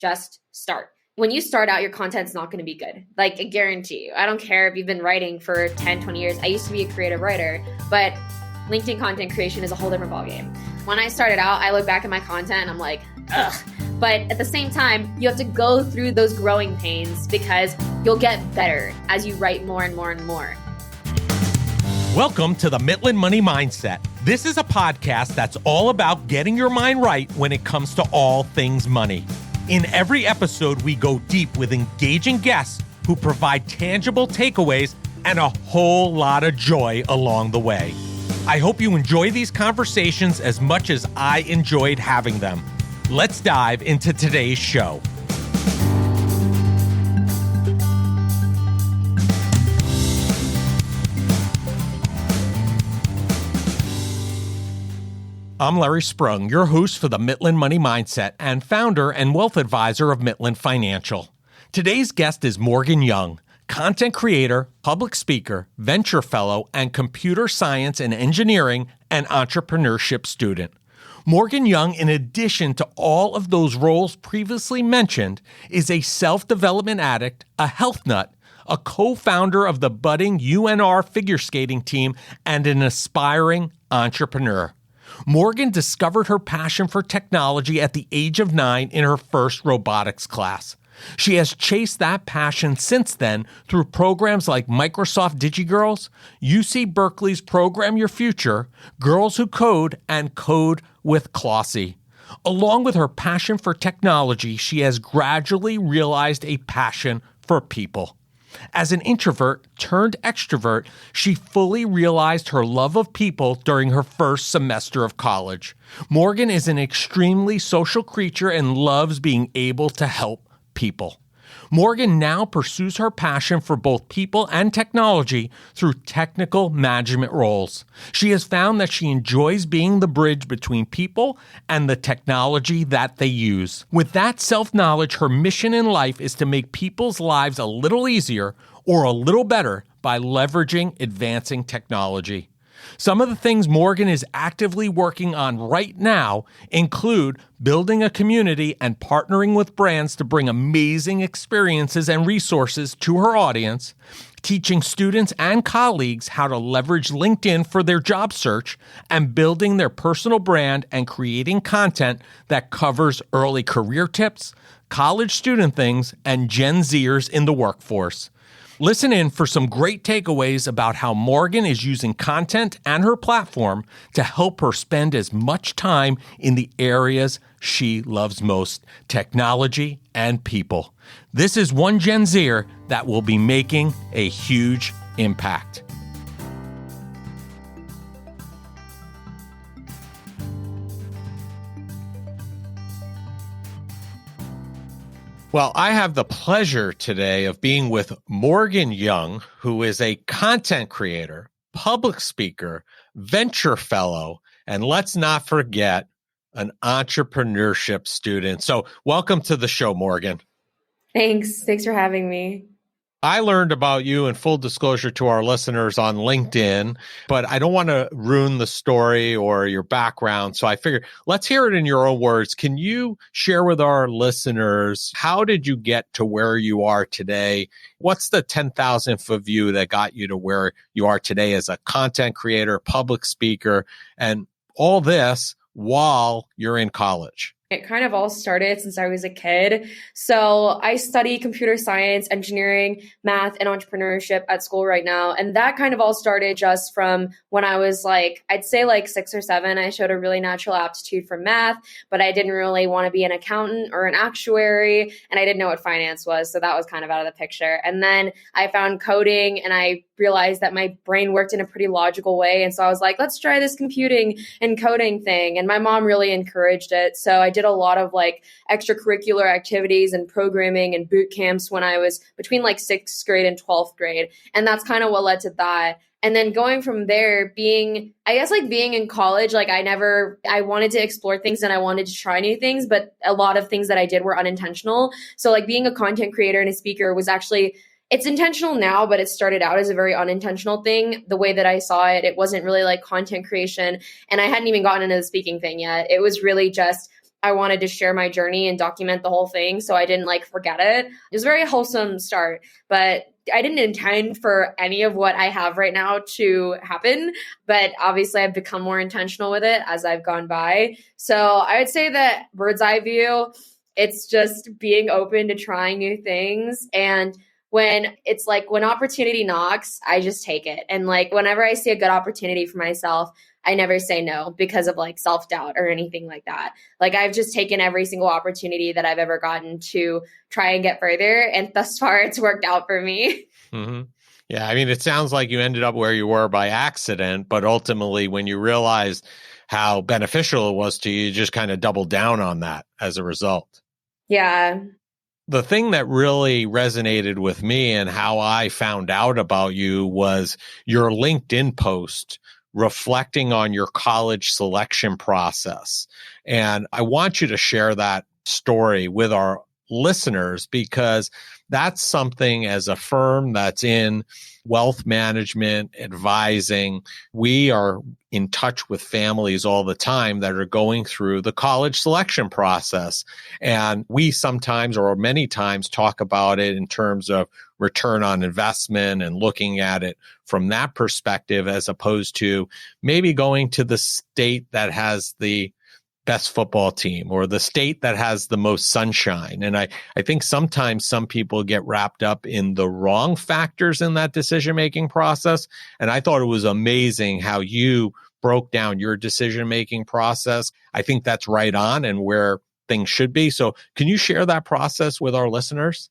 just start. When you start out, your content's not going to be good. Like, I guarantee you. I don't care if you've been writing for 10, 20 years. I used to be a creative writer, but LinkedIn content creation is a whole different ballgame. When I started out, I look back at my content and I'm like, ugh. But at the same time, you have to go through those growing pains because you'll get better as you write more and more and more. Welcome to the Midland Money Mindset. This is a podcast that's all about getting your mind right when it comes to all things money. In every episode, we go deep with engaging guests who provide tangible takeaways and a whole lot of joy along the way. I hope you enjoy these conversations as much as I enjoyed having them. Let's dive into today's show. I'm Larry Sprung, your host for the Midland Money Mindset and founder and wealth advisor of Midland Financial. Today's guest is Morgan Young, content creator, public speaker, venture fellow, and computer science and engineering and entrepreneurship student. Morgan Young, in addition to all of those roles previously mentioned, is a self-development addict, a health nut, a co-founder of the budding UNR figure skating team, and an aspiring entrepreneur. Morgan discovered her passion for technology at the age of 9 in her first robotics class. She has chased that passion since then through programs like Microsoft DigiGirls, UC Berkeley's Program Your Future, Girls Who Code, and Code with Clossy. Along with her passion for technology, she has gradually realized a passion for people. As an introvert turned extrovert, she fully realized her love of people during her first semester of college. Morgan is an extremely social creature and loves being able to help people. Morgan now pursues her passion for both people and technology through technical management roles. She has found that she enjoys being the bridge between people and the technology that they use. With that self-knowledge, her mission in life is to make people's lives a little easier or a little better by leveraging advancing technology. Some of the things Morgan is actively working on right now include building a community and partnering with brands to bring amazing experiences and resources to her audience, teaching students and colleagues how to leverage LinkedIn for their job search, and building their personal brand and creating content that covers early career tips, college student things, and Gen Zers in the workforce. Listen in for some great takeaways about how Morgan is using content and her platform to help her spend as much time in the areas she loves most, technology and people. This is one Gen Zer that will be making a huge impact. Well, I have the pleasure today of being with Morgan Young, who is a content creator, public speaker, venture fellow, and let's not forget, an entrepreneurship student. So welcome to the show, Morgan. Thanks for having me. I learned about you, in full disclosure to our listeners, on LinkedIn, but I don't want to ruin the story or your background. So I figured, let's hear it in your own words. Can you share with our listeners, how did you get to where you are today? What's the 10,000 foot view that got you to where you are today as a content creator, public speaker, and all this while you're in college? It kind of all started since I was a kid. So I study computer science, engineering, math, and entrepreneurship at school right now. And that kind of all started just from when I was I'd say 6 or 7. I showed a really natural aptitude for math, but I didn't really want to be an accountant or an actuary. And I didn't know what finance was. So that was kind of out of the picture. And then I found coding and I realized that my brain worked in a pretty logical way. And so I was like, let's try this computing and coding thing. And my mom really encouraged it. So I did a lot of extracurricular activities and programming and boot camps when I was between 6th grade and 12th grade. And that's kind of what led to that. And then going from there, being in college, I wanted to explore things and I wanted to try new things, but a lot of things that I did were unintentional. So being a content creator and a speaker was actually, it's intentional now, but it started out as a very unintentional thing. The way that I saw it, it wasn't really content creation. And I hadn't even gotten into the speaking thing yet. It was really just I wanted to share my journey and document the whole thing so I didn't like forget it. It was a very wholesome start, but I didn't intend for any of what I have right now to happen. But obviously, I've become more intentional with it as I've gone by. So I would say that bird's eye view, it's just being open to trying new things. And when it's like when opportunity knocks, I just take it. And like whenever I see a good opportunity for myself, I never say no because of like self-doubt or anything like that. Like I've just taken every single opportunity that I've ever gotten to try and get further. And thus far, it's worked out for me. Mm-hmm. Yeah. I mean, it sounds like you ended up where you were by accident, but ultimately when you realized how beneficial it was to you, you just kind of doubled down on that as a result. Yeah. The thing that really resonated with me and how I found out about you was your LinkedIn post reflecting on your college selection process. And I want you to share that story with our listeners because that's something as a firm that's in wealth management, advising, we are in touch with families all the time that are going through the college selection process. And we sometimes or many times talk about it in terms of return on investment and looking at it from that perspective, as opposed to maybe going to the state that has the best football team or the state that has the most sunshine. And I think sometimes some people get wrapped up in the wrong factors in that decision-making process. And I thought it was amazing how you broke down your decision-making process. I think that's right on and where things should be. So can you share that process with our listeners?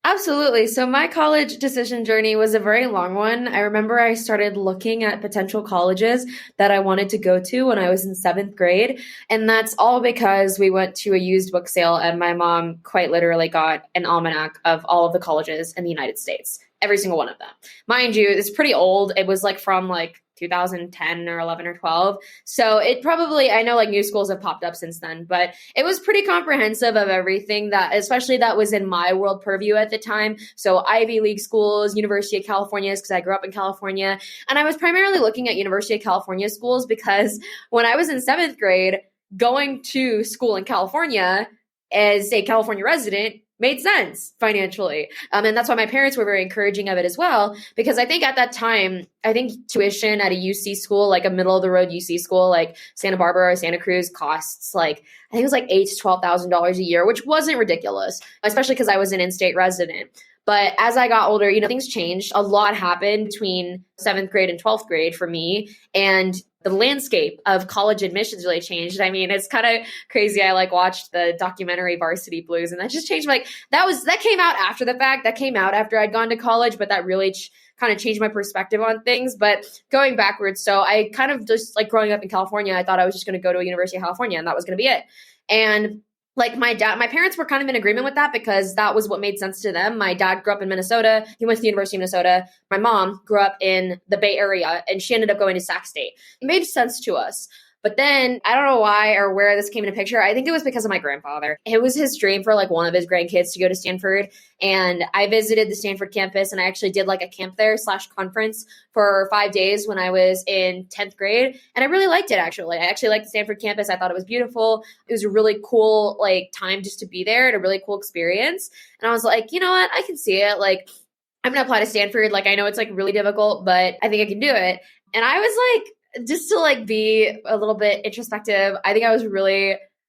Absolutely. So my college decision journey was a very long one. I remember I started looking at potential colleges that I wanted to go to when I was in 7th grade. And that's all because we went to a used book sale and my mom quite literally got an almanac of all of the colleges in the United States, every single one of them. Mind you, it's pretty old. It was like from like 2010 or 11 or 12. So it probably, I know like new schools have popped up since then, but it was pretty comprehensive of everything that, especially that was in my world purview at the time. So Ivy League schools, University of California, because I grew up in California. And I was primarily looking at University of California schools because when I was in 7th grade, going to school in California as a California resident made sense financially. And that's why my parents were very encouraging of it as well, because I think at that time, I think tuition at a UC school, like a middle of the road UC school, like Santa Barbara or Santa Cruz costs like, I think it was like $8,000 to $12,000 a year, which wasn't ridiculous, especially because I was an in-state resident. But as I got older, things changed. A lot happened between 7th grade and 12th grade for me. And the landscape of college admissions really changed. I mean, it's kind of crazy. I like watched the documentary Varsity Blues and that just changed. Like that came out after the fact. That came out after I'd gone to college, but that really kind of changed my perspective on things. But going backwards, so I kind of just like growing up in California, I thought I was just going to go to a University of California and that was going to be it. And like my parents were kind of in agreement with that because that was what made sense to them. My dad grew up in Minnesota. He went to the University of Minnesota. My mom grew up in the Bay Area and she ended up going to Sac State. It made sense to us. But then I don't know why or where this came into picture. I think it was because of my grandfather. It was his dream for like one of his grandkids to go to Stanford. And I visited the Stanford campus and I actually did like a camp there / conference for 5 days when I was in 10th grade. And I really liked it, actually. I actually liked the Stanford campus. I thought it was beautiful. It was a really cool like time just to be there and a really cool experience. And I was like, you know what? I can see it. Like, I'm going to apply to Stanford. Like, I know it's like really difficult, but I think I can do it. And I was like, just to like be a little bit introspective, I think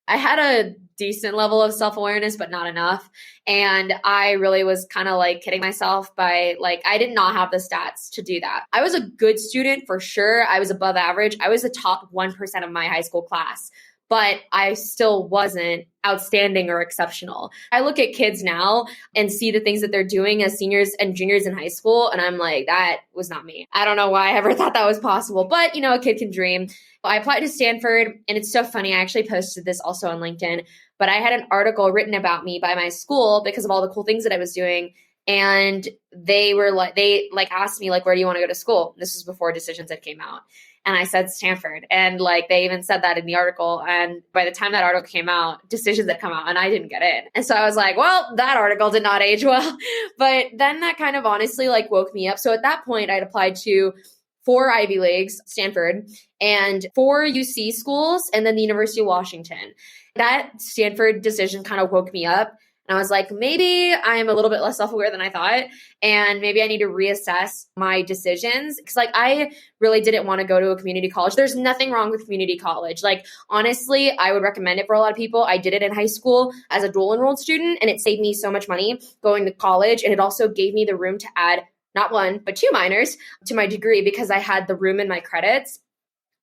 I had a decent level of self-awareness, but not enough. And I really was kind of like kidding myself by like, I did not have the stats to do that. I was a good student for sure. I was above average. I was the top 1% of my high school class, but I still wasn't outstanding or exceptional. I look at kids now and see the things that they're doing as seniors and juniors in high school. And I'm like, that was not me. I don't know why I ever thought that was possible, but a kid can dream. I applied to Stanford and it's so funny. I actually posted this also on LinkedIn, but I had an article written about me by my school because of all the cool things that I was doing. And they asked me like, where do you want to go to school? This was before decisions had came out. And I said Stanford. And like they even said that in the article. And by the time that article came out, decisions had come out and I didn't get in. And so I was like, well, that article did not age well. But then that kind of honestly like woke me up. So at that point, I'd applied to 4 Ivy Leagues, Stanford, and 4 UC schools, and then the University of Washington. That Stanford decision kind of woke me up. And I was like, maybe I'm a little bit less self-aware than I thought. And maybe I need to reassess my decisions. Because like I really didn't want to go to a community college. There's nothing wrong with community college. Like honestly, I would recommend it for a lot of people. I did it in high school as a dual enrolled student, and it saved me so much money going to college. And it also gave me the room to add not one, but 2 minors to my degree because I had the room in my credits.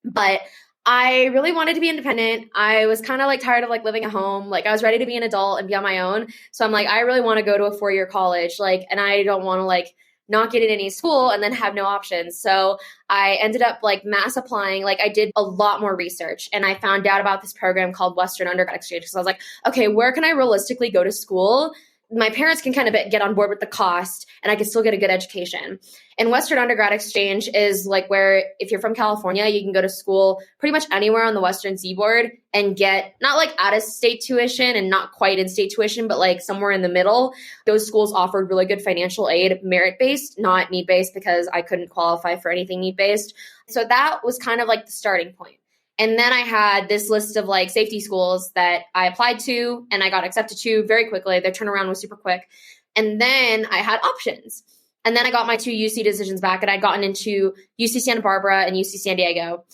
But I really wanted to be independent. I was kind of like tired of like living at home. Like I was ready to be an adult and be on my own. So I'm like, I really want to go to a 4-year college. Like, and I don't want to like not get in any school and then have no options. So I ended up like mass applying. Like I did a lot more research and I found out about this program called Western Undergrad Exchange. So I was like, okay, where can I realistically go to school? My parents can kind of get on board with the cost and I can still get a good education. And Western Undergrad Exchange is like where if you're from California, you can go to school pretty much anywhere on the Western Seaboard and get not like out of state tuition and not quite in state tuition, but like somewhere in the middle. Those schools offered really good financial aid, merit-based, not need-based because I couldn't qualify for anything need-based. So that was kind of like the starting point. And then I had this list of like safety schools that I applied to and I got accepted to very quickly. Their turnaround was super quick. And then I had options. And then I got my 2 UC decisions back and I'd gotten into UC Santa Barbara and UC San Diego.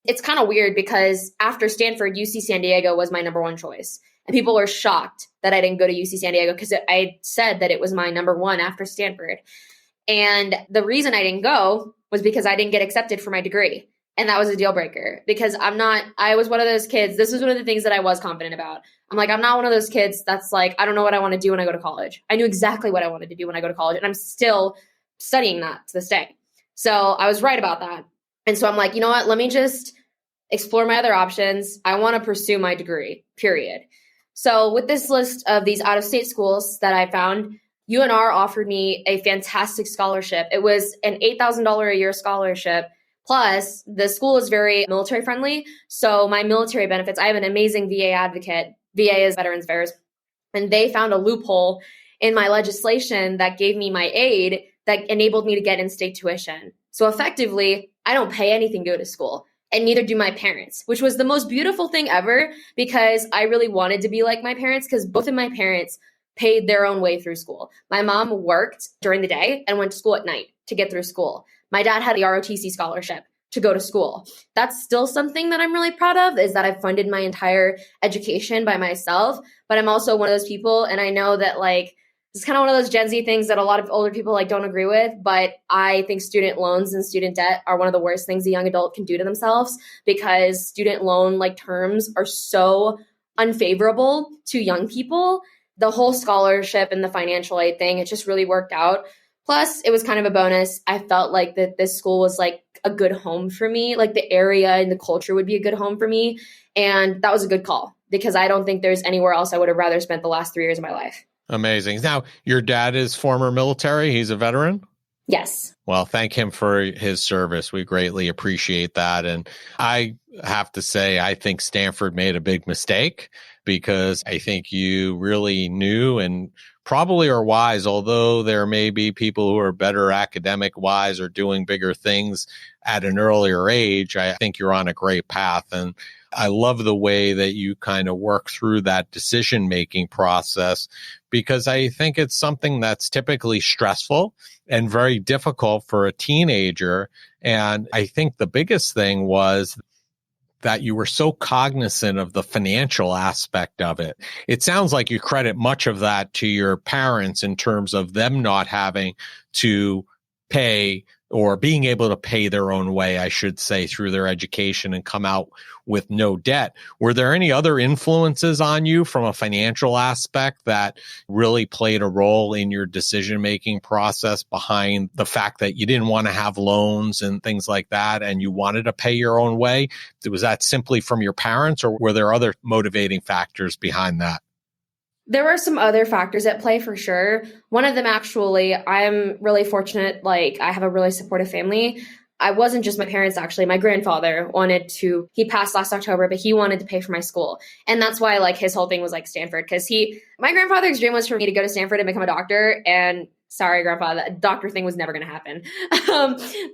It's kind of weird because after Stanford, UC San Diego was my number 1 choice. And people were shocked that I didn't go to UC San Diego because I said that it was my number 1 after Stanford. And the reason I didn't go was because I didn't get accepted for my degree. And that was a deal breaker because I was one of those kids. This was one of the things that I was confident about. I'm like, I'm not one of those kids that's like, I don't know what I want to do when I go to college. I knew exactly what I wanted to do when I go to college. And I'm still studying that to this day. So I was right about that. And so I'm like, you know what? Let me just explore my other options. I want to pursue my degree, period. So with this list of these out-of-state schools that I found, UNR offered me a fantastic scholarship. It was an $8,000 a year scholarship. Plus, the school is very military friendly. So my military benefits, I have an amazing VA advocate. VA is Veterans Affairs. And they found a loophole in my legislation that gave me my aid that enabled me to get in-state tuition. So effectively, I don't pay anything to go to school. And neither do my parents, which was the most beautiful thing ever because I really wanted to be like my parents because both of my parents paid their own way through school. My mom worked during the day and went to school at night to get through school. My dad had the ROTC scholarship to go to school. That's still something that I'm really proud of is that I funded my entire education by myself. But I'm also one of those people, and I know that like it's kind of one of those Gen Z things that a lot of older people like don't agree with. But I think student loans and student debt are one of the worst things a young adult can do to themselves because student loan like terms are so unfavorable to young people. The whole scholarship and the financial aid thing, it just really worked out. Plus, it was kind of a bonus. I felt like that this school was like a good home for me. Like the area and the culture would be a good home for me. And that was a good call because I don't think there's anywhere else I would have rather spent the last 3 years of my life. Amazing. Now, your dad is former military. He's a veteran? Yes. Well, thank him for his service. We greatly appreciate that. And I have to say, I think Stanford made a big mistake because I think you really knew and probably are wise, although there may be people who are better academic wise or doing bigger things at an earlier age. I think you're on a great path. And I love the way that you kind of work through that decision-making process because I think it's something that's typically stressful and very difficult for a teenager. And I think the biggest thing was that you were so cognizant of the financial aspect of it. It sounds like you credit much of that to your parents in terms of them not having to pay or being able to pay their own way, I should say, through their education and come out with no debt. Were there any other influences on you from a financial aspect that really played a role in your decision-making process behind the fact that you didn't want to have loans and things like that and you wanted to pay your own way? Was that simply from your parents or were there other motivating factors behind that? There were some other factors at play for sure. One of them, actually, I'm really fortunate. Like, I have a really supportive family. I wasn't just my parents, actually. My grandfather he passed last October, but he wanted to pay for my school. And that's why, like, his whole thing was like Stanford, because my grandfather's dream was for me to go to Stanford and become a doctor. And sorry, grandpa, that doctor thing was never going to happen.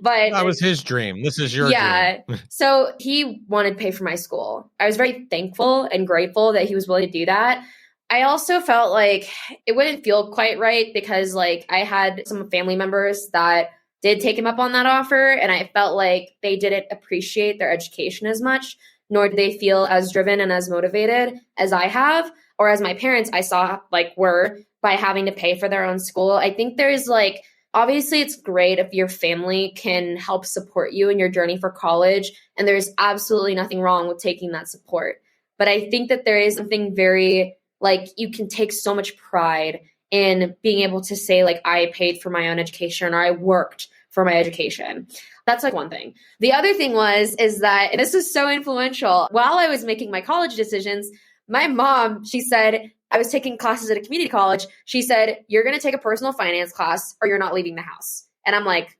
But that was his dream. This is your yeah. dream. So he wanted to pay for my school. I was very thankful and grateful that he was willing to do that. I also felt like it wouldn't feel quite right because like I had some family members that did take him up on that offer. And I felt like they didn't appreciate their education as much, nor did they feel as driven and as motivated as I have, or as my parents I saw like were by having to pay for their own school. I think there's like, obviously it's great if your family can help support you in your journey for college. And there's absolutely nothing wrong with taking that support. But I think that there is something very like you can take so much pride in being able to say like I paid for my own education or I worked for my education. That's like one thing. The other thing is that this is so influential. While I was making my college decisions, my mom, she said, I was taking classes at a community college. She said, you're going to take a personal finance class or you're not leaving the house. And I'm like,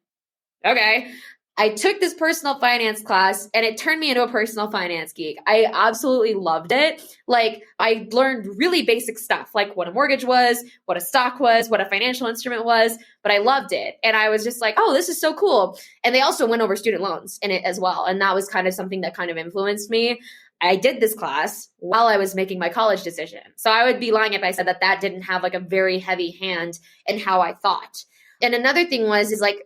okay. I took this personal finance class and it turned me into a personal finance geek. I absolutely loved it. Like I learned really basic stuff, like what a mortgage was, what a stock was, what a financial instrument was, but I loved it. And I was just like, oh, this is so cool. And they also went over student loans in it as well. And that was kind of something that kind of influenced me. I did this class while I was making my college decision. So I would be lying if I said that that didn't have like a very heavy hand in how I thought. And another thing is like,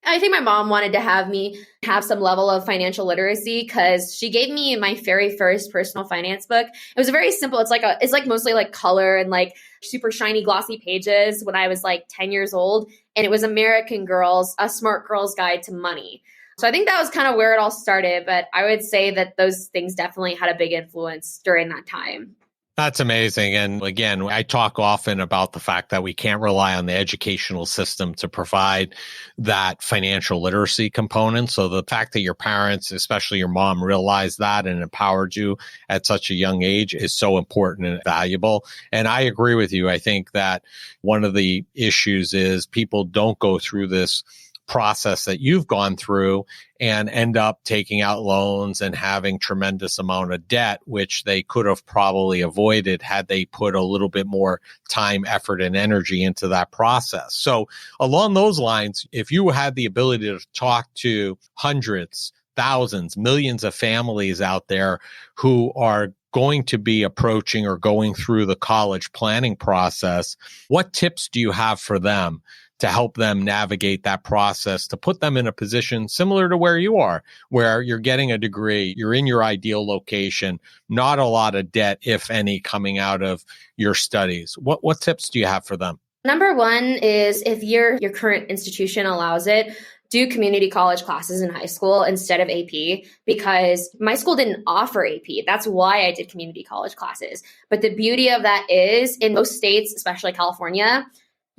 I think my mom wanted to have me have some level of financial literacy because she gave me my very first personal finance book. It was very simple. It's like mostly like color and like super shiny glossy pages when I was like 10 years old. And it was American Girls, A Smart Girl's Guide to Money. So I think that was kind of where it all started. But I would say that those things definitely had a big influence during that time. That's amazing. And again, I talk often about the fact that we can't rely on the educational system to provide that financial literacy component. So the fact that your parents, especially your mom, realized that and empowered you at such a young age is so important and valuable. And I agree with you. I think that one of the issues is people don't go through this process that you've gone through and end up taking out loans and having tremendous amount of debt, which they could have probably avoided had they put a little bit more time, effort, and energy into that process. So along those lines, if you had the ability to talk to hundreds, thousands, millions of families out there who are going to be approaching or going through the college planning process, what tips do you have for them to help them navigate that process, to put them in a position similar to where you are, where you're getting a degree, you're in your ideal location, not a lot of debt, if any, coming out of your studies? What tips do you have for them? Number one is if your current institution allows it, do community college classes in high school instead of AP, because my school didn't offer AP. That's why I did community college classes. But the beauty of that is in most states, especially California,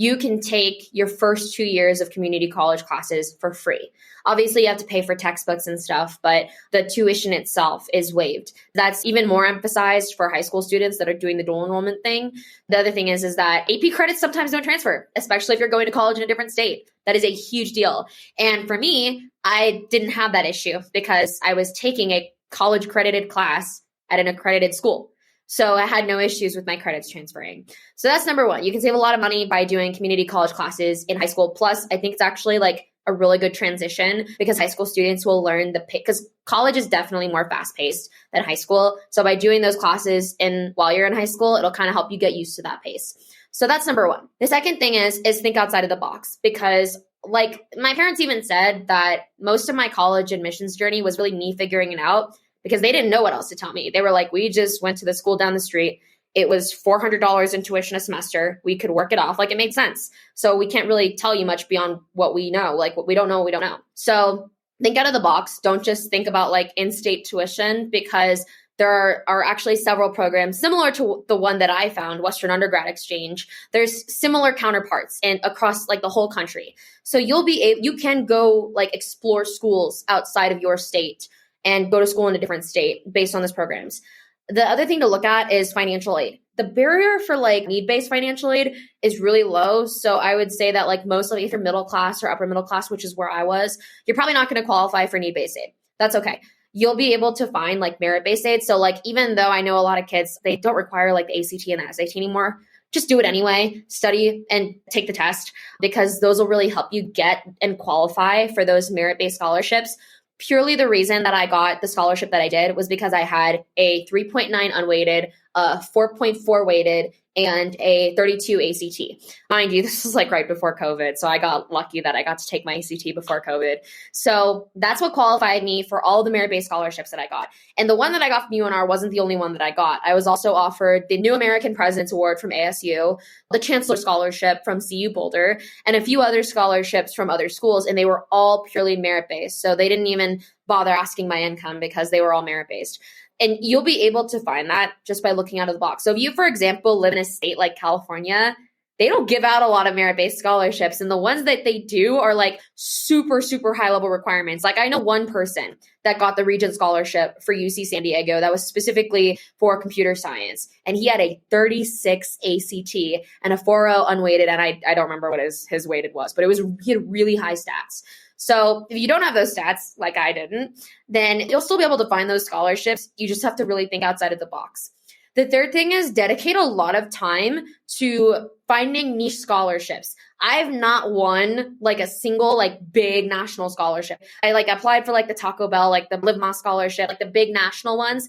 you can take your first 2 years of community college classes for free. Obviously, you have to pay for textbooks and stuff, but the tuition itself is waived. That's even more emphasized for high school students that are doing the dual enrollment thing. The other thing is that AP credits sometimes don't transfer, especially if you're going to college in a different state. That is a huge deal. And for me, I didn't have that issue because I was taking a college credited class at an accredited school. So I had no issues with my credits transferring. So that's number one. You can save a lot of money by doing community college classes in high school. Plus, I think it's actually like a really good transition because high school students will learn because college is definitely more fast paced than high school. So by doing those classes while you're in high school, it'll kind of help you get used to that pace. So that's number one. The second thing is think outside of the box, because like my parents even said that most of my college admissions journey was really me figuring it out, because they didn't know what else to tell me. They were like, we just went to the school down the street. It was $400 in tuition a semester. We could work it off. Like it made sense. So we can't really tell you much beyond what we know. Like what we don't know, we don't know. So think out of the box. Don't just think about like in-state tuition, because there are actually several programs similar to the one that I found, Western Undergrad Exchange. There's similar counterparts across like the whole country. So you can go like explore schools outside of your state and go to school in a different state based on those programs. The other thing to look at is financial aid. The barrier for like need-based financial aid is really low. So I would say that like mostly if you're middle class or upper middle class, which is where I was, you're probably not going to qualify for need-based aid. That's okay. You'll be able to find like merit-based aid. So like even though I know a lot of kids, they don't require like the ACT and the SAT anymore, just do it anyway, study and take the test, because those will really help you get and qualify for those merit-based scholarships. Purely the reason that I got the scholarship that I did was because I had a 3.9 unweighted, a 4.4 weighted, and a 32 ACT. Mind you, this was like right before COVID. So I got lucky that I got to take my ACT before COVID. So that's what qualified me for all the merit-based scholarships that I got. And the one that I got from UNR wasn't the only one that I got. I was also offered the New American President's Award from ASU, the Chancellor Scholarship from CU Boulder, and a few other scholarships from other schools. And they were all purely merit-based. So they didn't even bother asking my income because they were all merit-based. And you'll be able to find that just by looking out of the box. So if you, for example, live in a state like California, they don't give out a lot of merit-based scholarships. And the ones that they do are like super, super high level requirements. Like I know one person that got the Regent Scholarship for UC San Diego that was specifically for computer science. And he had a 36 ACT and a 4.0 unweighted. And I don't remember what his weighted was, but he had really high stats. So if you don't have those stats, like I didn't, then you'll still be able to find those scholarships. You just have to really think outside of the box. The third thing is dedicate a lot of time to finding niche scholarships. I've not won like a single like big national scholarship. I like applied for like the Taco Bell, like the Live Más scholarship, like the big national ones.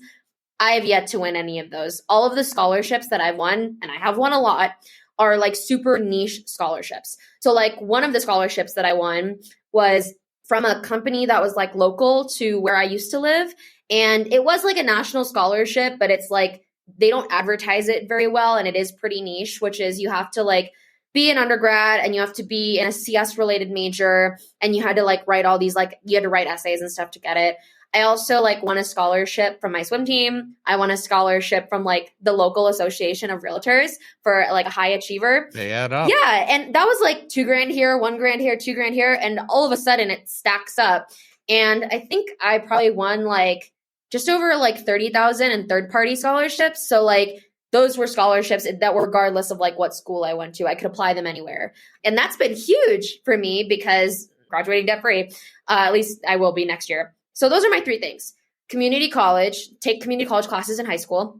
I have yet to win any of those. All of the scholarships that I've won, and I have won a lot, are like super niche scholarships. So like one of the scholarships that I won was from a company that was like local to where I used to live. And it was like a national scholarship, but it's like they don't advertise it very well. And it is pretty niche, which is you have to like be an undergrad and you have to be in a CS related major. And you had to like write all these, like you had to write essays and stuff to get it. I also like won a scholarship from my swim team. I won a scholarship from like the local association of realtors for like a high achiever. They add up. Yeah. And that was like $2,000 here, $1,000 here, $2,000 here. And all of a sudden it stacks up. And I think I probably won like just over like 30,000 in third party scholarships. So like those were scholarships that were regardless of like what school I went to, I could apply them anywhere. And that's been huge for me because graduating debt free, at least I will be next year. So those are my three things. Community college, take community college classes in high school.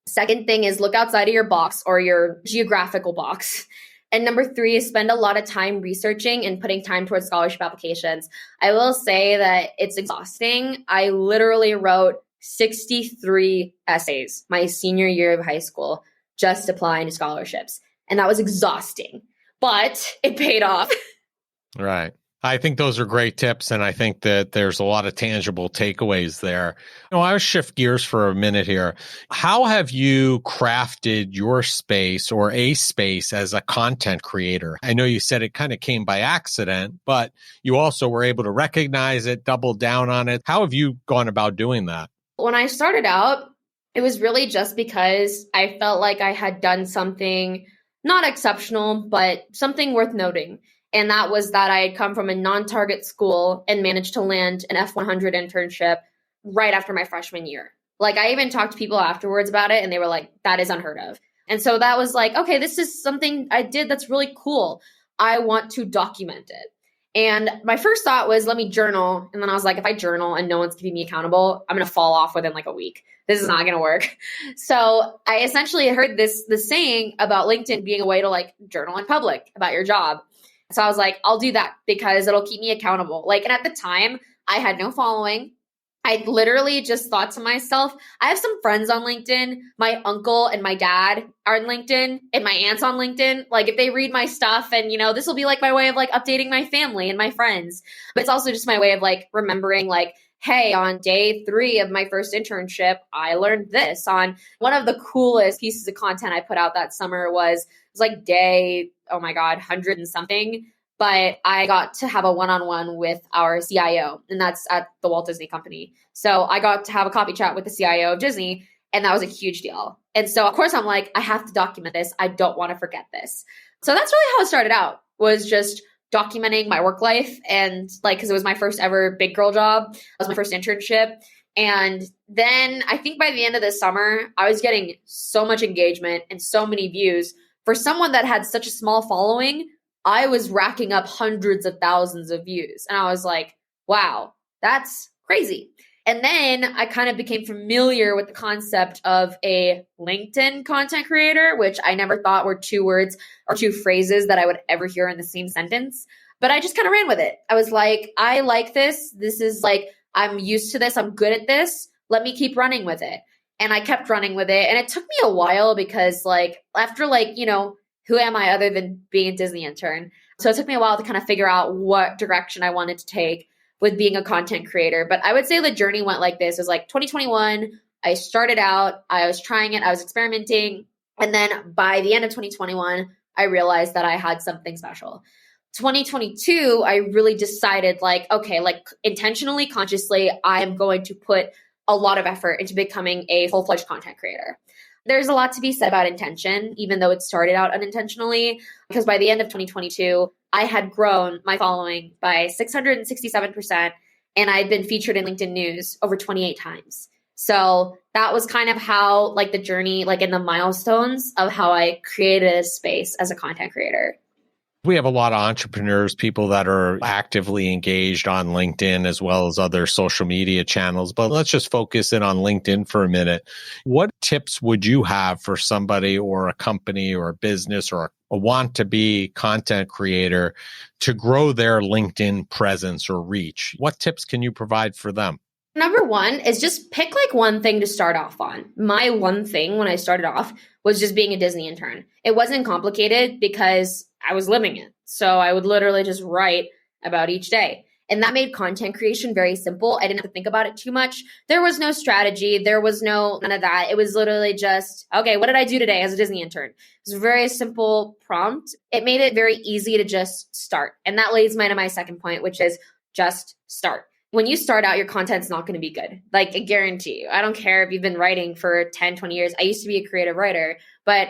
Second thing is look outside of your box or your geographical box. And number three is spend a lot of time researching and putting time towards scholarship applications. I will say that it's exhausting. I literally wrote 63 essays my senior year of high school just applying to scholarships. And that was exhausting, but it paid off. Right. I think those are great tips, and I think that there's a lot of tangible takeaways there. I'll shift gears for a minute here. How have you crafted your space or a space as a content creator? I know you said it kind of came by accident, but you also were able to recognize it, double down on it. How have you gone about doing that? When I started out, it was really just because I felt like I had done something not exceptional, but something worth noting. And that was that I had come from a non-target school and managed to land an F100 internship right after my freshman year. Like I even talked to people afterwards about it and they were like, that is unheard of. And so that was like, okay, this is something I did that's really cool. I want to document it. And my first thought was, let me journal. And then I was like, if I journal and no one's keeping me accountable, I'm going to fall off within like a week. This is not going to work. So I essentially heard this saying about LinkedIn being a way to like journal in public about your job. So I was like, I'll do that because it'll keep me accountable. Like, and at the time I had no following. I literally just thought to myself, I have some friends on LinkedIn. My uncle and my dad are on LinkedIn and my aunt's on LinkedIn. Like if they read my stuff and, this will be like my way of like updating my family and my friends. But it's also just my way of like remembering like, hey, on day 3 of my first internship, I learned this. On one of the coolest pieces of content I put out that summer was like day, oh my God, 100 and something. But I got to have a one-on-one with our CIO, and that's at the Walt Disney Company. So I got to have a coffee chat with the CIO of Disney, and that was a huge deal. And so, of course, I'm like, I have to document this. I don't want to forget this. So that's really how it started out, was just documenting my work life. And like, because it was my first ever big girl job. It was my first internship. And then I think by the end of the summer, I was getting so much engagement and so many views. For someone that had such a small following, I was racking up hundreds of thousands of views. And I was like, wow, that's crazy. And then I kind of became familiar with the concept of a LinkedIn content creator, which I never thought were two words or two phrases that I would ever hear in the same sentence. But I just kind of ran with it. I was like, I like this. This is like, I'm used to this. I'm good at this. Let me keep running with it. And I kept running with it. And it took me a while because like, after like, who am I other than being a Disney intern? So it took me a while to kind of figure out what direction I wanted to take with being a content creator. But I would say the journey went like this. It was like 2021. I started out, I was trying it, I was experimenting. And then by the end of 2021, I realized that I had something special. 2022, I really decided like, okay, like intentionally, consciously, I am going to put a lot of effort into becoming a full-fledged content creator. There's a lot to be said about intention, even though it started out unintentionally, because by the end of 2022, I had grown my following by 667%, and I had been featured in LinkedIn News over 28 times. So that was kind of how like the journey, like in the milestones of how I created a space as a content creator. We have a lot of entrepreneurs, people that are actively engaged on LinkedIn as well as other social media channels. But let's just focus in on LinkedIn for a minute. What tips would you have for somebody or a company or a business or a want-to-be content creator to grow their LinkedIn presence or reach? What tips can you provide for them? Number one is just pick like one thing to start off on. My one thing when I started off was just being a Disney intern. It wasn't complicated because I was living it. So I would literally just write about each day. And that made content creation very simple. I didn't have to think about it too much. There was no strategy. There was none of that. It was literally just, okay, what did I do today as a Disney intern? It was a very simple prompt. It made it very easy to just start. And that leads me to my second point, which is just start. When you start out, your content's not going to be good. Like I guarantee you. I don't care if you've been writing for 10, 20 years. I used to be a creative writer, but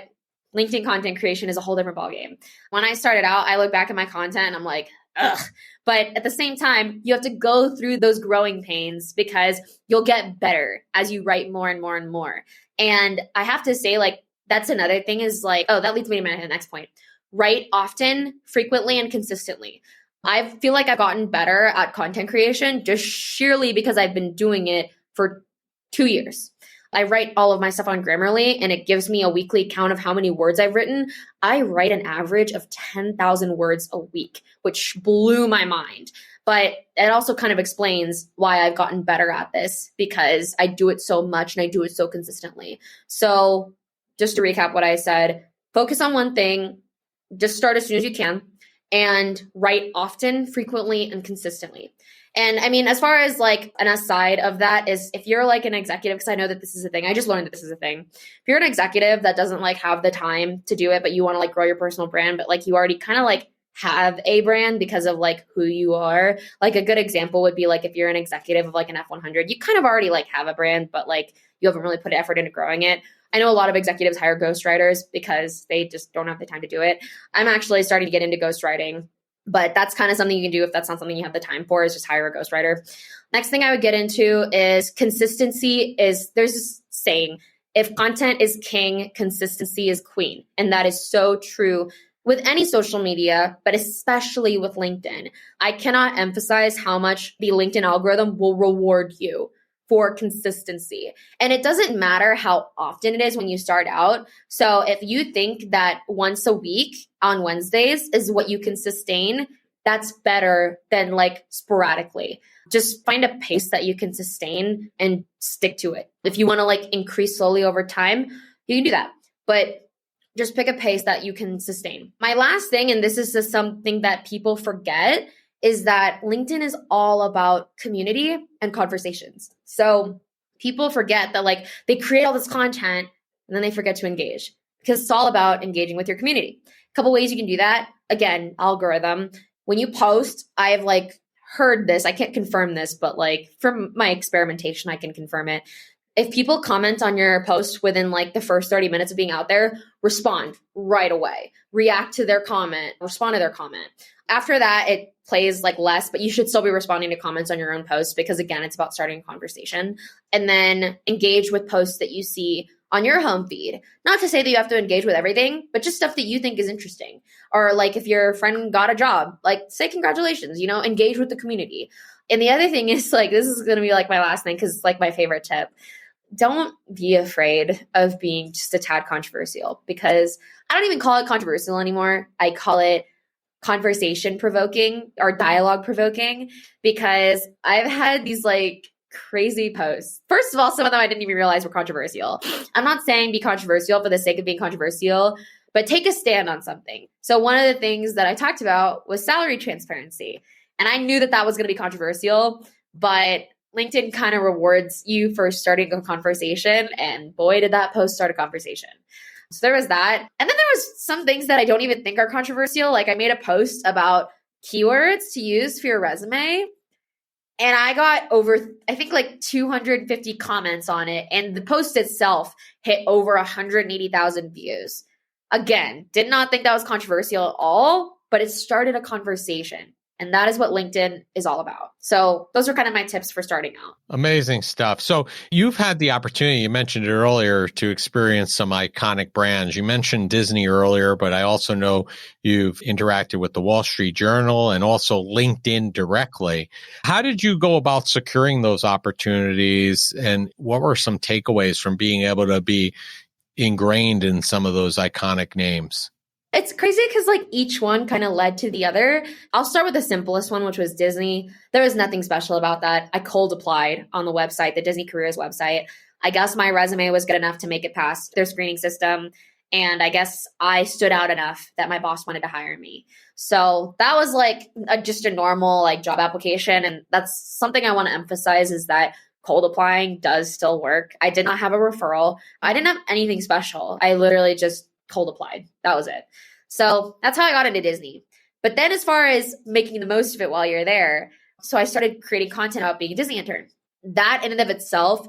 LinkedIn content creation is a whole different ballgame. When I started out, I look back at my content and I'm like, ugh. But at the same time, you have to go through those growing pains because you'll get better as you write more and more and more. And I have to say, like, that's another thing is like, oh, that leads me to my next point. Write often, frequently, and consistently. I feel like I've gotten better at content creation just sheerly because I've been doing it for 2 years. I write all of my stuff on Grammarly and it gives me a weekly count of how many words I've written. I write an average of 10,000 words a week, which blew my mind. But it also kind of explains why I've gotten better at this because I do it so much and I do it so consistently. So just to recap what I said, focus on one thing, just start as soon as you can, and write often, frequently, and consistently. And I mean, as far as like an aside of that is if you're like an executive, because I know that this is a thing, I just learned that this is a thing. If you're an executive that doesn't like have the time to do it, but you want to like grow your personal brand, but like you already kind of like have a brand because of like who you are. Like a good example would be like if you're an executive of like an F100, you kind of already like have a brand, but like you haven't really put effort into growing it. I know a lot of executives hire ghostwriters because they just don't have the time to do it. I'm actually starting to get into ghostwriting, but that's kind of something you can do if that's not something you have the time for, is just hire a ghostwriter. Next thing I would get into is consistency. There's this saying, if content is king, consistency is queen. And that is so true with any social media, but especially with LinkedIn. I cannot emphasize how much the LinkedIn algorithm will reward you for consistency. And it doesn't matter how often it is when you start out. So if you think that once a week on Wednesdays is what you can sustain, that's better than like sporadically. Just find a pace that you can sustain and stick to it. If you want to like increase slowly over time, you can do that. But just pick a pace that you can sustain. My last thing, and this is just something that people forget, is that LinkedIn is all about community and conversations. So people forget that like they create all this content and then they forget to engage because it's all about engaging with your community. A couple ways you can do that. Again, algorithm. When you post, I've like heard this, I can't confirm this, but like from my experimentation, I can confirm it. If people comment on your post within like the first 30 minutes of being out there, respond right away, react to their comment, respond to their comment. After that, it plays like less, but you should still be responding to comments on your own posts because again, it's about starting a conversation. And then engage with posts that you see on your home feed. Not to say that you have to engage with everything, but just stuff that you think is interesting. Or like if your friend got a job, like say congratulations, engage with the community. And the other thing is like, this is going to be like my last thing because it's like my favorite tip. Don't be afraid of being just a tad controversial, because I don't even call it controversial anymore. I call it conversation provoking or dialogue provoking, because I've had these like crazy posts. First of all, some of them I didn't even realize were controversial. I'm not saying be controversial for the sake of being controversial, but take a stand on something. So one of the things that I talked about was salary transparency. And I knew that that was going to be controversial, but LinkedIn kind of rewards you for starting a conversation. And boy, did that post start a conversation. So there was that. And then there was some things that I don't even think are controversial. Like I made a post about keywords to use for your resume. And I got over, I think like 250 comments on it. And the post itself hit over 180,000 views. Again, did not think that was controversial at all, but it started a conversation. And that is what LinkedIn is all about. So those are kind of my tips for starting out. Amazing stuff. So you've had the opportunity, you mentioned it earlier, to experience some iconic brands. You mentioned Disney earlier, but I also know you've interacted with the Wall Street Journal and also LinkedIn directly. How did you go about securing those opportunities? And what were some takeaways from being able to be ingrained in some of those iconic names? It's crazy because like each one kind of led to the other. I'll start with the simplest one, which was Disney. There was nothing special about that. I cold applied on the website, the Disney Careers website. I guess my resume was good enough to make it past their screening system. And I guess I stood out enough that my boss wanted to hire me. So that was like just a normal like job application. And that's something I want to emphasize, is that cold applying does still work. I did not have a referral. I didn't have anything special. I literally just cold applied. That was it. So that's how I got into Disney. But then as far as making the most of it while you're there, so I started creating content about being a Disney intern. That in and of itself,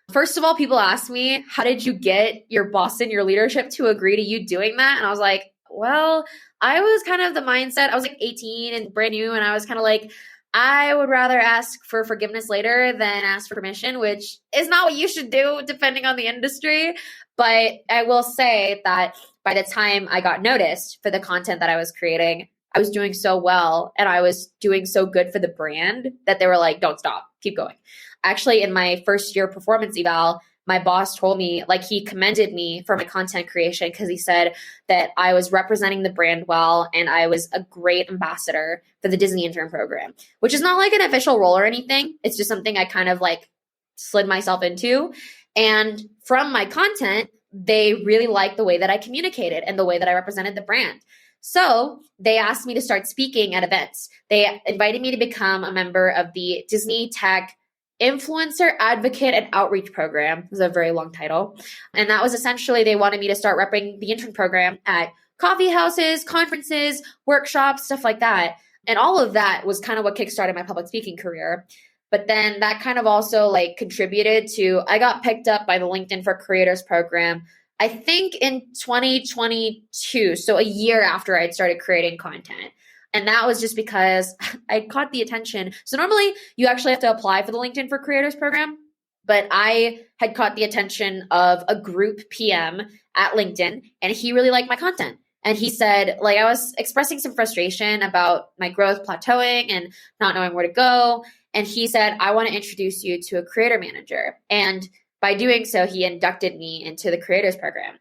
first of all, people ask me, how did you get your boss and your leadership to agree to you doing that? And I was like, well, I was kind of the mindset, I was like 18 and brand new. And I was kind of like, I would rather ask for forgiveness later than ask for permission, which is not what you should do depending on the industry. But I will say that by the time I got noticed for the content that I was creating, I was doing so well and I was doing so good for the brand that they were like, don't stop, keep going. Actually, in my first year performance eval, my boss told me, like, he commended me for my content creation because he said that I was representing the brand well and I was a great ambassador for the Disney intern program, which is not like an official role or anything. It's just something I kind of like slid myself into. And from my content, they really liked the way that I communicated and the way that I represented the brand. So they asked me to start speaking at events. They invited me to become a member of the Disney Tech Influencer Advocate and Outreach Program. It was a very long title. And that was essentially, they wanted me to start repping the intern program at coffee houses, conferences, workshops, stuff like that. And all of that was kind of what kickstarted my public speaking career. But then that kind of also like contributed to, I got picked up by the LinkedIn for Creators program, I think in 2022. So a year after I'd started creating content. And that was just because I caught the attention. So normally you actually have to apply for the LinkedIn for Creators program, but I had caught the attention of a group PM at LinkedIn, and he really liked my content. And he said, like, I was expressing some frustration about my growth plateauing and not knowing where to go. And he said, I want to introduce you to a creator manager. And by doing so, he inducted me into the Creators program.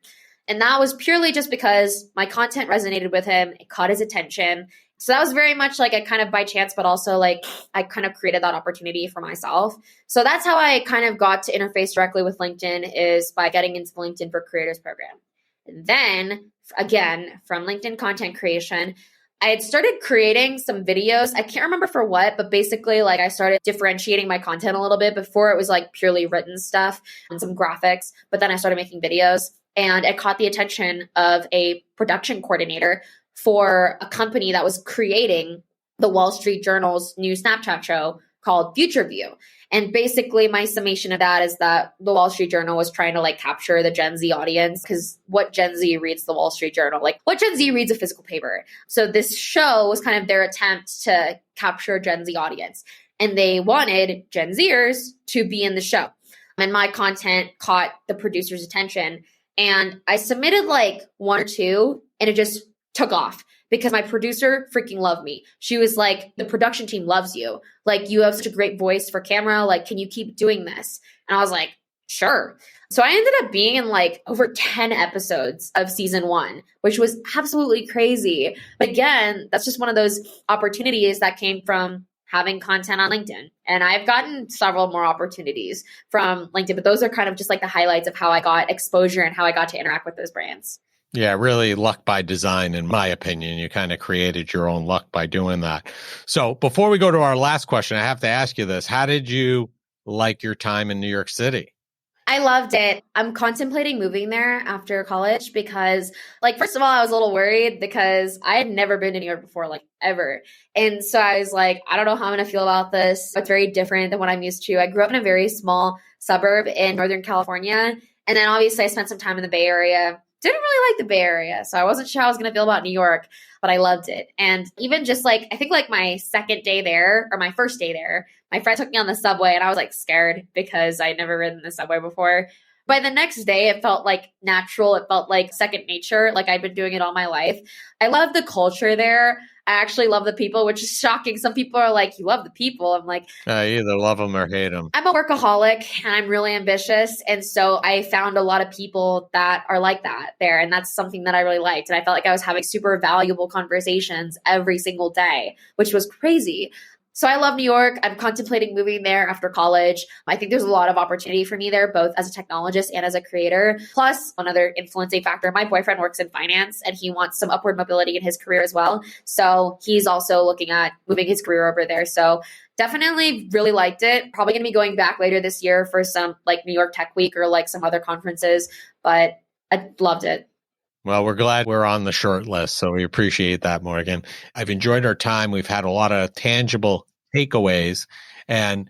And that was purely just because my content resonated with him. It caught his attention. So that was very much like a kind of by chance, but also like I kind of created that opportunity for myself. So that's how I kind of got to interface directly with LinkedIn, is by getting into the LinkedIn for Creators program. And then again, from LinkedIn content creation, I had started creating some videos. I can't remember for what, but basically like I started differentiating my content a little bit. Before it was like purely written stuff and some graphics, but then I started making videos, and it caught the attention of a production coordinator for a company that was creating the Wall Street Journal's new Snapchat show called Future View. And basically my summation of that is that the Wall Street Journal was trying to like capture the Gen Z audience, because what Gen Z reads the Wall Street Journal? Like what Gen Z reads a physical paper? So this show was kind of their attempt to capture Gen Z audience. And they wanted Gen Zers to be in the show. And my content caught the producer's attention. And I submitted like one or two, and it just took off. because my producer freaking loved me. She was like, the production team loves you. Like, you have such a great voice for camera. Like, can you keep doing this? And I was like, sure. So I ended up being in like over 10 episodes of season 1, which was absolutely crazy. But again, that's just one of those opportunities that came from having content on LinkedIn. And I've gotten several more opportunities from LinkedIn, but those are kind of just like the highlights of how I got exposure and how I got to interact with those brands. Yeah, really luck by design, in my opinion. You kind of created your own luck by doing that. So before we go to our last question, I have to ask you this. How did you like your time in New York City? I loved it. I'm contemplating moving there after college because, like, first of all, I was a little worried because I had never been to New York before, like, ever. And so I was like, I don't know how I'm going to feel about this. It's very different than what I'm used to. I grew up in a very small suburb in Northern California. And then obviously I spent some time in the Bay Area. Didn't really like the Bay Area. So I wasn't sure how I was going to feel about New York, but I loved it. And even just like, I think like my second day there or my first day there, my friend took me on the subway and I was like scared because I'd never ridden the subway before. By the next day, it felt like natural. It felt like second nature, like I'd been doing it all my life. I love the culture there. I actually love the people, which is shocking. Some people are like, you love the people. I'm like, you either love them or hate them. I'm a workaholic and I'm really ambitious. And so I found a lot of people that are like that there. And that's something that I really liked. And I felt like I was having super valuable conversations every single day, which was crazy. So I love New York. I'm contemplating moving there after college. I think there's a lot of opportunity for me there, both as a technologist and as a creator. Plus, another influencing factor, my boyfriend works in finance and he wants some upward mobility in his career as well. So he's also looking at moving his career over there. So definitely really liked it. Probably going to be going back later this year for some like New York Tech Week or like some other conferences, but I loved it. Well, we're glad we're on the short list, so we appreciate that, Morgan. I've enjoyed our time. We've had a lot of tangible takeaways. And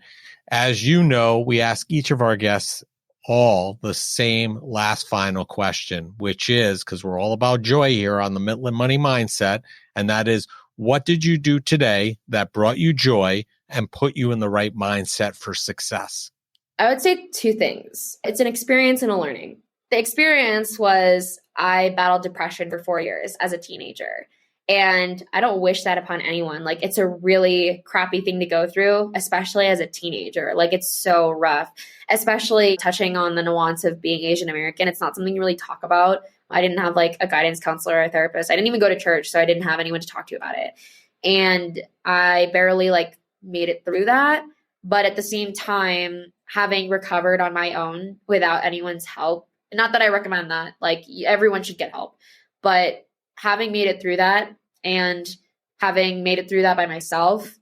as you know, we ask each of our guests all the same last final question, which is, because we're all about joy here on the Mitlin Money Mindset, and that is, what did you do today that brought you joy and put you in the right mindset for success? I would say 2 things. It's an experience and a learning. The experience was I battled depression for 4 years as a teenager. And I don't wish that upon anyone. Like, it's a really crappy thing to go through, especially as a teenager. Like, it's so rough, especially touching on the nuance of being Asian American. It's not something you really talk about. I didn't have like a guidance counselor or a therapist. I didn't even go to church, so I didn't have anyone to talk to about it. And I barely like made it through that. But at the same time, having recovered on my own without anyone's help, not that I recommend that, like everyone should get help, but having made it through that and having made it through that by myself,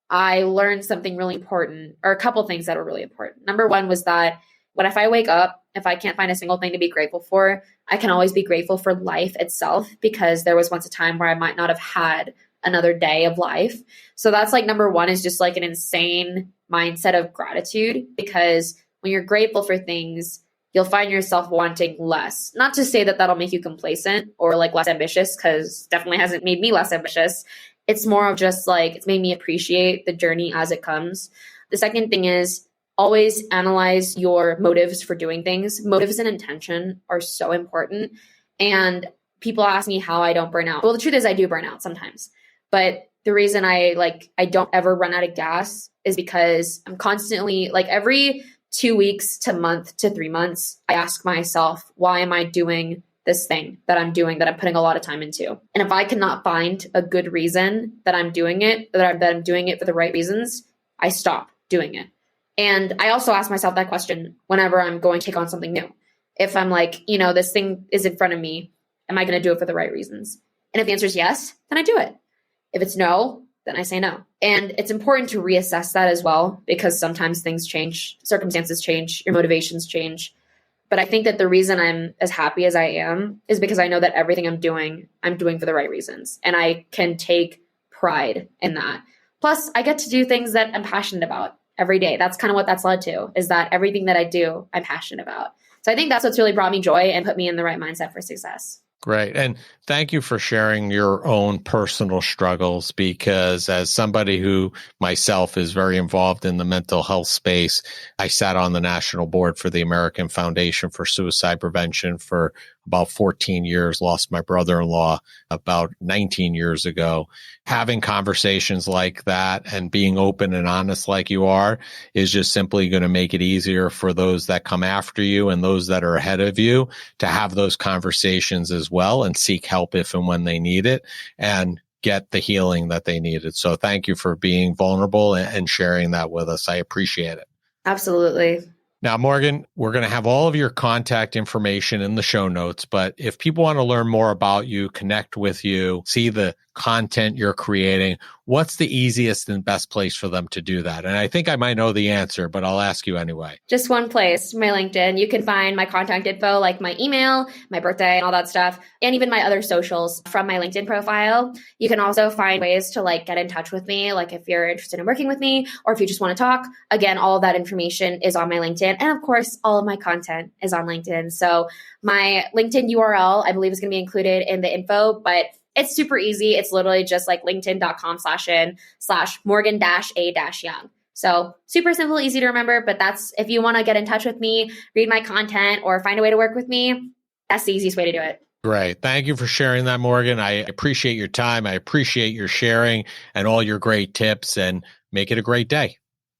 I learned something really important, or a couple things that were really important. Number one was that if I wake up, if I can't find a single thing to be grateful for, I can always be grateful for life itself, because there was once a time where I might not have had another day of life. So that's like number one, is just like an insane mindset of gratitude, because when you're grateful for things, you'll find yourself wanting less. Not to say that that'll make you complacent or like less ambitious, because definitely hasn't made me less ambitious. It's more of just like, it's made me appreciate the journey as it comes. The second thing is always analyze your motives for doing things. Motives and intention are so important. And people ask me how I don't burn out. Well, the truth is I do burn out sometimes. But the reason I don't ever run out of gas is because I'm constantly, like, every 2 weeks to month to 3 months, I ask myself, why am I doing this thing that I'm doing, that I'm putting a lot of time into? And if I cannot find a good reason that I'm doing it, that I'm doing it for the right reasons, I stop doing it. And I also ask myself that question whenever I'm going to take on something new. If I'm like, this thing is in front of me, am I going to do it for the right reasons? And if the answer is yes, then I do it. If it's no, then I say no. And it's important to reassess that as well, because sometimes things change, circumstances change, your motivations change. But I think that the reason I'm as happy as I am is because I know that everything I'm doing for the right reasons. And I can take pride in that. Plus, I get to do things that I'm passionate about every day. That's kind of what that's led to, is that everything that I do, I'm passionate about. So I think that's what's really brought me joy and put me in the right mindset for success. Great. And thank you for sharing your own personal struggles, because as somebody who myself is very involved in the mental health space, I sat on the national board for the American Foundation for Suicide Prevention for about 14 years, lost my brother-in-law about 19 years ago. Having conversations like that and being open and honest like you are is just simply going to make it easier for those that come after you and those that are ahead of you to have those conversations as well and seek help if and when they need it and get the healing that they needed. So thank you for being vulnerable and sharing that with us. I appreciate it. Absolutely. Now, Morgan, we're going to have all of your contact information in the show notes, but if people want to learn more about you, connect with you, see the content you're creating, what's the easiest and best place for them to do that? And I think I might know the answer, but I'll ask you anyway. Just one place, my LinkedIn. You can find my contact info, like my email, my birthday, and all that stuff, and even my other socials from my LinkedIn profile. You can also find ways to get in touch with me, like if you're interested in working with me or if you just want to talk. Again, all of that information is on my LinkedIn. And of course, all of my content is on LinkedIn. So my LinkedIn URL, I believe, is going to be included in the info, but it's super easy. It's literally just linkedin.com/in/Morgan-A-Young. So super simple, easy to remember, but that's, if you want to get in touch with me, read my content, or find a way to work with me, that's the easiest way to do it. Great. Thank you for sharing that, Morgan. I appreciate your time. I appreciate your sharing and all your great tips, and make it a great day.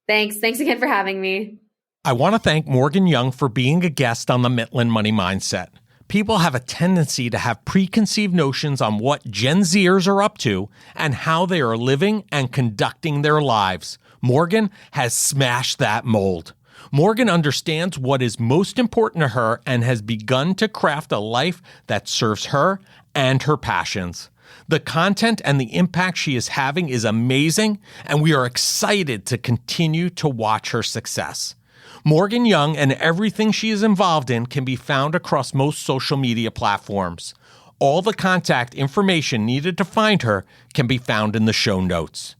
Thanks. Thanks again for having me. I want to thank Morgan Young for being a guest on the Mitlin Money Mindset. People have a tendency to have preconceived notions on what Gen Zers are up to and how they are living and conducting their lives. Morgan has smashed that mold. Morgan understands what is most important to her and has begun to craft a life that serves her and her passions. The content and the impact she is having is amazing, and we are excited to continue to watch her success. Morgan Young and everything she is involved in can be found across most social media platforms. All the contact information needed to find her can be found in the show notes.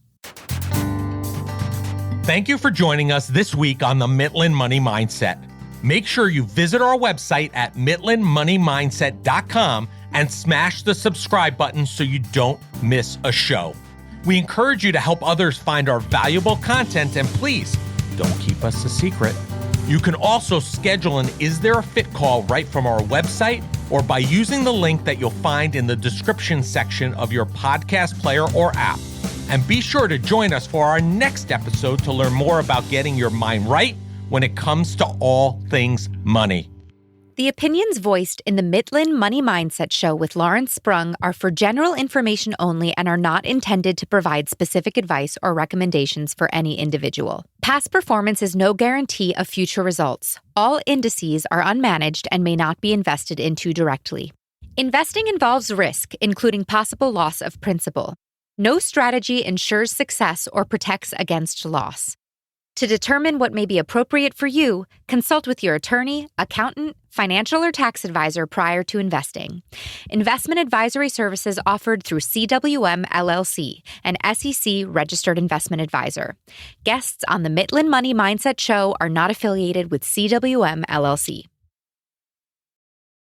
Thank you for joining us this week on the Mitlin Money Mindset. Make sure you visit our website at mitlinmoneymindset.com and smash the subscribe button so you don't miss a show. We encourage you to help others find our valuable content, and please don't keep us a secret. You can also schedule an Is There a Fit call right from our website or by using the link that you'll find in the description section of your podcast player or app. And be sure to join us for our next episode to learn more about getting your mind right when it comes to all things money. The opinions voiced in the Mitlin Money Mindset Show with Lawrence Sprung are for general information only and are not intended to provide specific advice or recommendations for any individual. Past performance is no guarantee of future results. All indices are unmanaged and may not be invested into directly. Investing involves risk, including possible loss of principal. No strategy ensures success or protects against loss. To determine what may be appropriate for you, consult with your attorney, accountant, financial or tax advisor prior to investing. Investment advisory services offered through CWM LLC, an SEC registered investment advisor. Guests on the Mitlin Money Mindset Show are not affiliated with CWM LLC.